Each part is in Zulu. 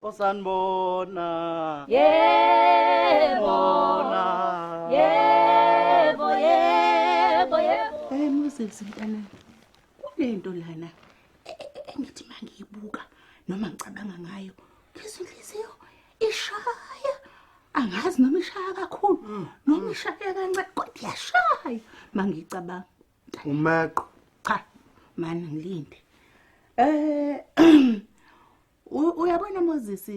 Osanibona. Yebo. Yebo. Hey Moses mntana. Kulento lana. Ngithi mangiyibuka noma ngicabanga ngayo. Inhliziyo ishaya. Angazi noma ishaya kakhulu noma ishaya kancane kodwa iyashaya mangicabanga. Umeqo. Cha, mani ngilinde. Uyabona Moses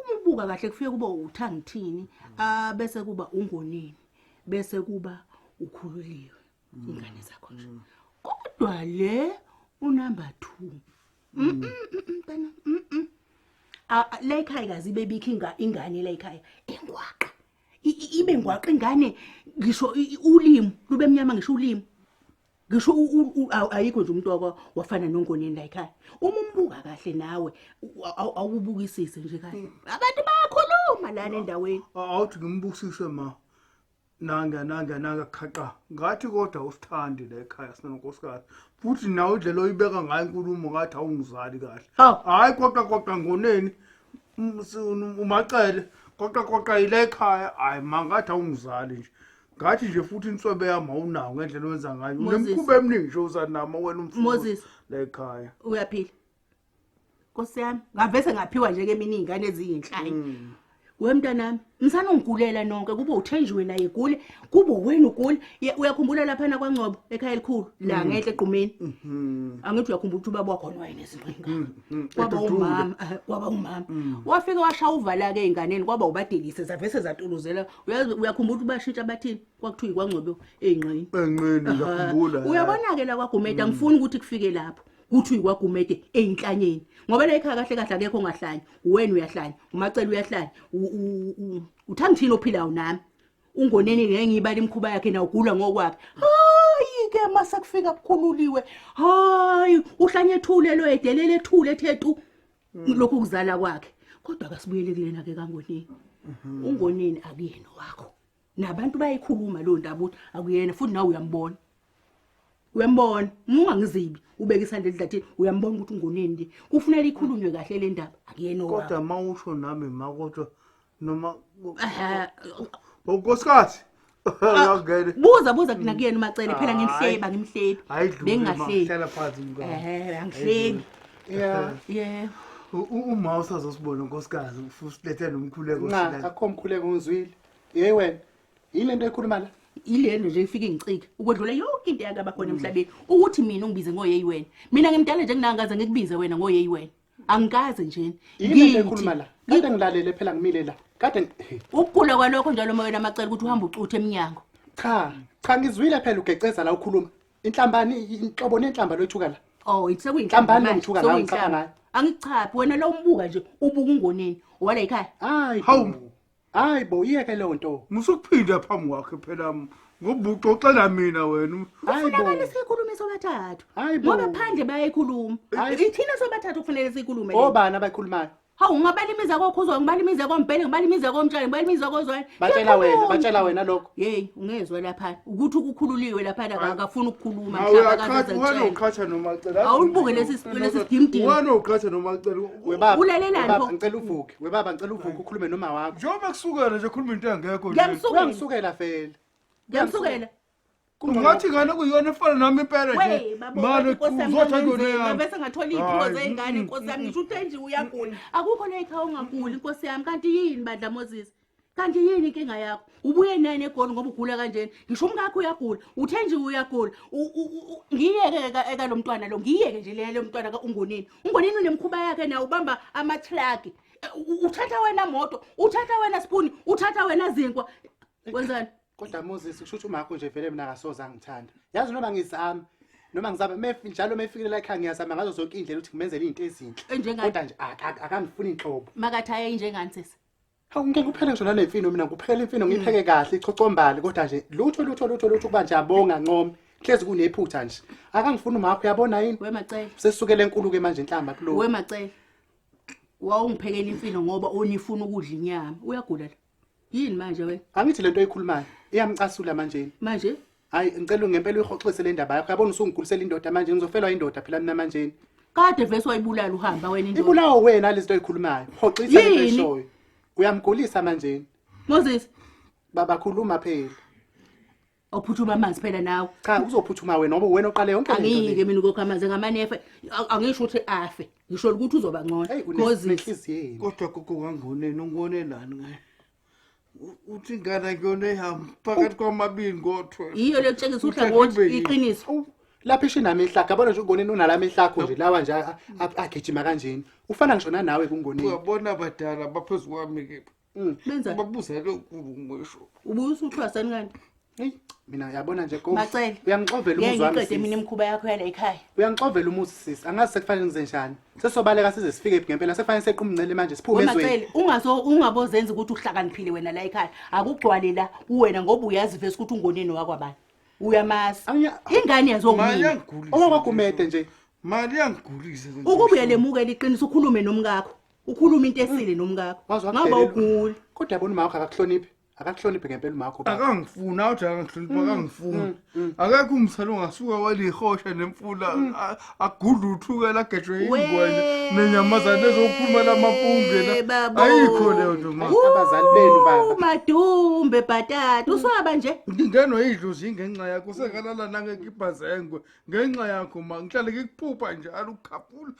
umubuka kahle kufike kuba uthangithini bese kuba ungoneni bese kuba ukhululiwe ingane zakho nje kodwa le unumber 2 mntana la ekhaya kazi bebikho ingane la ekhaya engwaqa ibe ngwaqa ingane ngisho ulimi lube mnyama ngisho ulimi ngisho ayikho nje umuntu wafana nongoneni la ekhaya umbuka kahle nawe awubukisise nje kahle abantu bayakhuluma lana endaweni Awuthi ngimbukisise ma nanga khaqa ngathi kodwa usithandi la ekhaya sina nonkosikazi futhi nawe indlela oyibeka ngayo inkulumo ngathi awungizali kahle hayi kodwa ngoneni umacele kodwa ile ekhaya hayi mangathi awungizali nje ngathi nje futhi inswebe yami awunawo ngendlela owenza ngayo unemkhuba eminingi nje uzanama wena umfundi la ekhaya uyaphila Nkosi yami ngavese ngaphiwa nje ke mina izingane eziyinhlanye wemntanami ngisanongigulela nonke kube uthenjiwe naye igule kube wena ugule uyakhumbula lapha na kwaNgcobo ekhaya elikhulu la ngenhle eqhumeni angithi uyakhumbula ukuthi ubaba wakho wayene izingqinga kwaba umama wafika washaya uvala ke einganeni kwaba ubadelise zavese zatuluzela uyakhumbula ukuthi bashintsha bathini kwakuthiwa kwaNgcobo einqini ngiyakhumbula uyabona ke la kwaGumede angifuni ukuthi kufike lapho kuthi kwaGumede einhlanyeni ngoba la ekhaya kahle kahle akekho ongahlanya wena uyahlanya umacela uyahlanya uthangithini ophilayo nami ungoneni ngengibala imkhuba yakhe na ugula ngokwakhe hayi ke mase kufika kukhululiwe hayi uhlanye ethulelo edelele ethule ethetu lokhu kuzala kwakhe kodwa akasibuyele kulena ke kaNgoneni ungoneni akuyena wakho nabantu bayikhuluma lo ndaba uthi akuyena futhi nawe uyambona ungangizibi ubeka isandla edlathini uyambona ukuthi ungoneni nje kufanele ikhulunywe kahle le ndaba akuyena wakho kodwa mawusho nami makodwa noma unkosikazi yangene buza kuna kuyena umacele phela ngimhleba bengahleli hlala phansi mngane angihleli yeah uma usazosibona unkosikazi usilethe nomkhuleko sila akho umkhuleko ngizwile hey wena yilento ekhuluma la ilento nje ifike ngicike ukwedlula yonke into yakaba khona emhlabeni ukuthi mina ungibize ngoyeyi wena mina ngimdala nje kunangaze ngikubize wena ngoyeyi wena angikaze nje yilento ekhuluma la kade ngilalele phela ngimile la kade ukugula kwalokho njalo moyena amacela ukuthi uhamba ucuthe eminyango cha ngizwile phela ugeceza la ukhuluma inhlambani inhlobo nenhlamba loyithuka la ithi sekuyinhlambani loyithuka la ngicabanga angichapi wena lo umbuka nje ubuka ungoneni wala ekhaya hayi bo iyeke le nto musukuphinda phambi kwakhe phela ngobuxoxela mina wena kufanele sikhulume sobathathu ngoba phandle bayayikhuluma ithina sobathathu kufanele sikhulume obani abayikhulumayo hawu ungabalimiza kokho uzwa ngibalimiza koMbhele ngibalimiza koMtshane ngibalimiza kozwane batshela wena lokho hey ungezwe lapha ukuthi ukukhululiwe lapha akafuni ukukhuluma wena uqhatha nomacela awubuke lesi sigimdini wena uqhatha nomacela ulalelani ngicela uvuke webaba ngicela uvuke ukhulume noma wakho njengoba kusukela nje khuluma into engekho ngiyamsukela fela ngiyamsukela ungathi ngane kuyona efana nami impela nje manje uzotha yona yami bese ngathola ipho zeingane inkosi yami ngisho uthe nje uyagula akukho la ekhaya ungaguli inkosi yami kanti yini bandla Moses kanti yini inkinga yakho ubuye nani egoli ngoba ugula kanjeni ngisho umkakho uyagula uthe nje uyagula ngiyeke eka lo mntwana lo ngiyeke nje le mntwana kaUngoneni unemkhuba yakhe na ubamba ama truck uthatha wena moto uthatha wena spoon uthatha wena zinkwa wenzani kodwa Moses kusho ukuthi umakho nje vele mina akasoza ngithanda yazi noma ngizama njalo mefike la ekhaya ngiyazama ngazo zonke indlela ukuthi ngimenzele izinto ezinhle kodwa nje akangifuni inhlobo makathaye njengani sisi hawu ngeke kuphele ngisho nale mfino mina ngiphekele imfino ngiyipheke kahle icocombali kodwa nje lutho kuba nje abonga ngome hlezi kunephutha nje akangifuni umakho uyabona yini wemacele sesukele enkuluke manje inhlamba kulo wemacele wawungiphekela imfino ngoba onifuna ukudla inyama uyagula la yini manje wena angithi lento oyikhulumayo iyamcasula manje hayi ngicela ngempela uyihoxise le ndaba yakho yabona usungigulisela indoda manje ngizofelwa indoda phela mina manje Kade vese wayibulala uhamba wena into. Ibulawo wena lezinto ezikhulumayo. Hoxisa into eshoyo. Uyamgulisa manje. Moses, Baba khuluma phela. awuphuthuma amanzi phela nawe. Cha uzophuthuma wena ngoba wena oqale yonke lento. Angike mina ukukha amanzi ngamanefe. Angisho ukuthi afe. Ngisho ukuthi uzoba ngcono. Moses. Kodwa UNgoneni ungonelani ngaye? Uthi ingane kuyona ehamba phakathi kwamabili ngothwe. Iyo lekutshengisa uhlangothi iqiniso. Lapha ishina mehlaka yabona nje uNgoneni unalama ehlakho nje lawa nje agijima kanjeni. Ufana ngisho nawe kuNgoneni. Uyabona abadala baphezulu kwami ke. Benza Babuza lokhu ngisho. ubuza uthwasani kanti? Hey mina yabona nje Macele. uyangixovela umuzi wami. Ngiqede mina imkhuba yakho yala ekhaya. Uyangixovela umuzi sisi. Angazi sekufanele ngize njani. Sesobaleka size sifike ngempela sekufanele sequmncele manje siphume ezweni. Macele ungabozenza ukuthi uhlakaniphile wena la ekhaya. Akugcwale la uwena ngoba uyazi vese ukuthi uNgoneni wakwabani. Uyamazi. Ingane yazongumina. OwakwaGumede nje. Mali yangigulisa. Ukubuye lemukela iqiniso ukhulume nomngakho. Ukhuluma into esile nomngakho. Ngaba uguli. Kodwa yabona umakho akakuhloniphi. Akakuhloniphi ngempela umakho. Akangifuna uthi akangihlonipha akangifuna. Akekho umsalo ongasuka walihosha nemfula agudla uthukela agejwe ingwane nenyamazana ezokhuluma lamampunge la. Ayikho leyo nto manje. Abazali benu baba. Madumbe bhatata uswaba nje. Ngingeno idlozi ngenxa yakho sekalala nangekipa zengwe ngenxa yakho ma ngihlale ngikuphupha njalo ukhaphula.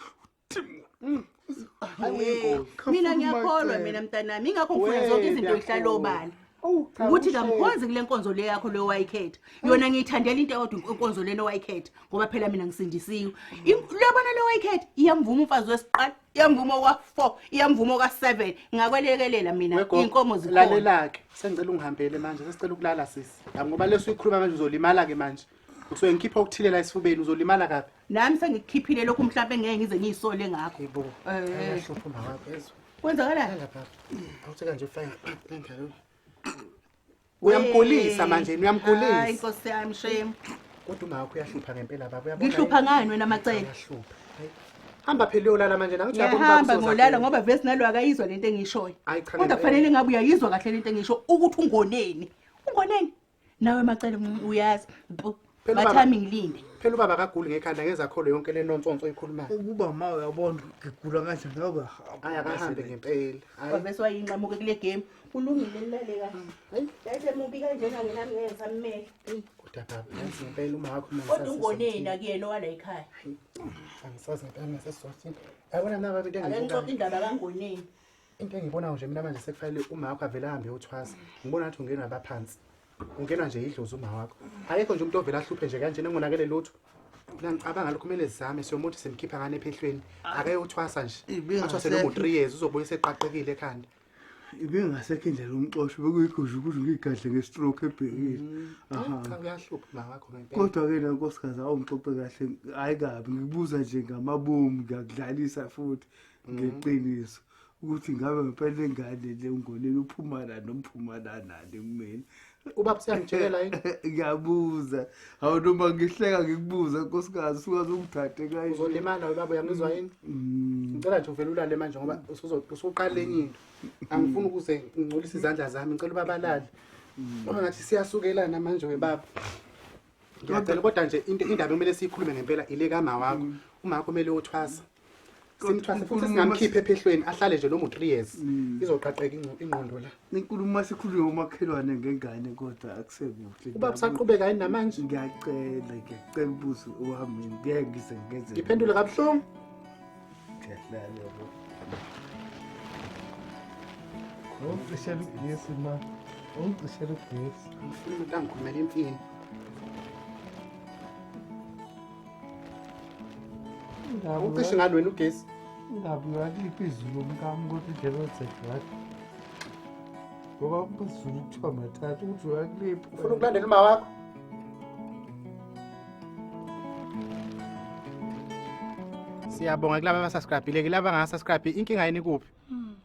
Mina ngiyakholwa mina mntanami ingakho ngifuna zonke izinto ezihlala obala. Ukuthi kamkhonzi kule nkonzo le yakho le wayikhetha. Yona ngiyithandela into kodwa inkonzo le wayikhetha ngoba phela mina ngisindisiwe. Lebona le wayikhetha iyamvuma umfazi wesiqala, iyamvuma kwa4, iyamvuma kwa7. Ngakwelekelela mina inkomo zikhona. Lalela-ke sengicela ungihambele manje sesicela ukulala sisi. Ngoba leso uyikhuluma manje uzolimala ke manje. Usuke ngikhipha okuthile la esifubeni uzolimala kabi. Nami sengikhiphile lokho mhlawumbe ngeke ngize ngiyisole ngakho. Yebo. Ayahlupha mawakho ezwe. Kwenzakalani? Lapha. Awutheka nje ufake ngalo. Uyamgulisa manje uyamgulisa. Hayi Nkosi yami shame. Kodwa umakho uyahlupha ngempela baba uyabona. Ngihlupha ngani wena Macele? Uyahlupha. Hamba phela uyolala manje nangithi uyabona Hamba ngolala ngoba vese nalo akayizwa lento engishoyo. Kodwa kufanele ngabe uyayizwa kahle lento engisho ukuthi uNgoneni. uNgoneni nawe Macele uyazi. Bathami ngilinde. Phela ubaba akaguli ngekhanda ngezakholo yonke le nonsonso eyikhulumayo. Ukuba ma uyabona ngigula kanje ngoba hayi akahambe ngempela. Hayi bese wayinqamuke kule game. Kulungile lale kahle. Hayi yayise mubi kanjena nginami ngeke sammele. Kodwa baba yazi ngempela uma wakho manje kodwa uNgoneni akuyena wala ekhaya. Angisazi ngempela ngesesizothe. Yabona mina baba into engiyibona indaba kaNgoneni. Into engiyibona nje mina manje sekufanele uma wakho avela ahambe uyothwasa. Ngibona ukuthi ungenwa abaphansi. Ungenwa nje idlozi uma wakho. Ayekho nje umuntu ovela ahluphe nje kanje nengonakele lutho. Ngicabanga lokho kumele sizame siyomuntu simkhipha ngane ephehlweni. Akayothwasa nje. Athwase noma 3 years uzobuye seqaqekile ekhanda. Ibingasekho indlela umxoshi bekuyigusha ukuthi ngigadle ngestroke ebhekile. Cha uyahlupha uma wakho ngempela. Kodwa ke lenkosikazi awungixoxe kahle hayi kabi ngibuza nje ngamabomu ngiyakudlalisa futhi ngeqiniso ukuthi ngabe ngempela ingane le uNgoneni uphuma la nomphuma la nani kumina. Ubaba siyangitshela yini? Ngiyabuza. Hawu noma ngihleka ngikubuza nkosikazi usuka zongithathe kayi. Uzolimala ubaba uyangizwa yini? Ngicela nje uvela ulale manje ngoba usuqala enye into. Angifuni ukuze ngingcolise izandla zami ngicela ubaba alale. Ngoba ngathi siyasukelana manje webaba. Ngiyacela kodwa nje indaba kumele siyikhulume ngempela ile kama wakho. Uma wakho kumele uyothwasa. Simthwase futhi singamkhiphe ephehlweni ahlale nje noma 3 years. Izoqaqeka ingqondo la. Inkulumo sikhuluma umakhelwane ngengane kodwa akusekuhle. Ubaba usaqhubeka yini namanje? Ngiyacela ubuzo wami ngeke ngize ngeze. Ngiphendule kabuhlungu. Ngiyadlala yabo. Ungishela ugesi ma. Ungishela ugesi. Ngifuna umuntu angikhulumele imfini. Ucishe ngani wena ugesi? Ngabe uyaliphi izulu umkami ukuthi indlela othekwathi. Ngoba umphezulu kuthiwa mathathu ukuthi uyakuliphi. Ufuna ukulandela uma wakho? Siyabonga kulabo abasubscribe ke laba abanga-subscribe inkinga yini kuphi?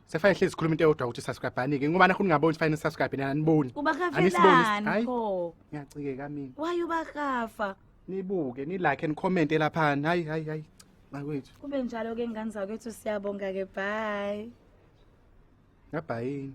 Sefanele hlezi sikhuluma into eyodwa ukuthi subscribe anike ngoba nakhona ngingaboni fanele subscribe naniboni. Ubakavelani pho? Ngiyacikeka mina. Why ubakafa? Nibuke ni like and comment lapha. Hayi. Bakwethu. Kube njalo ke ngane zakwethu siyabonga ke bye. Ngabhayini.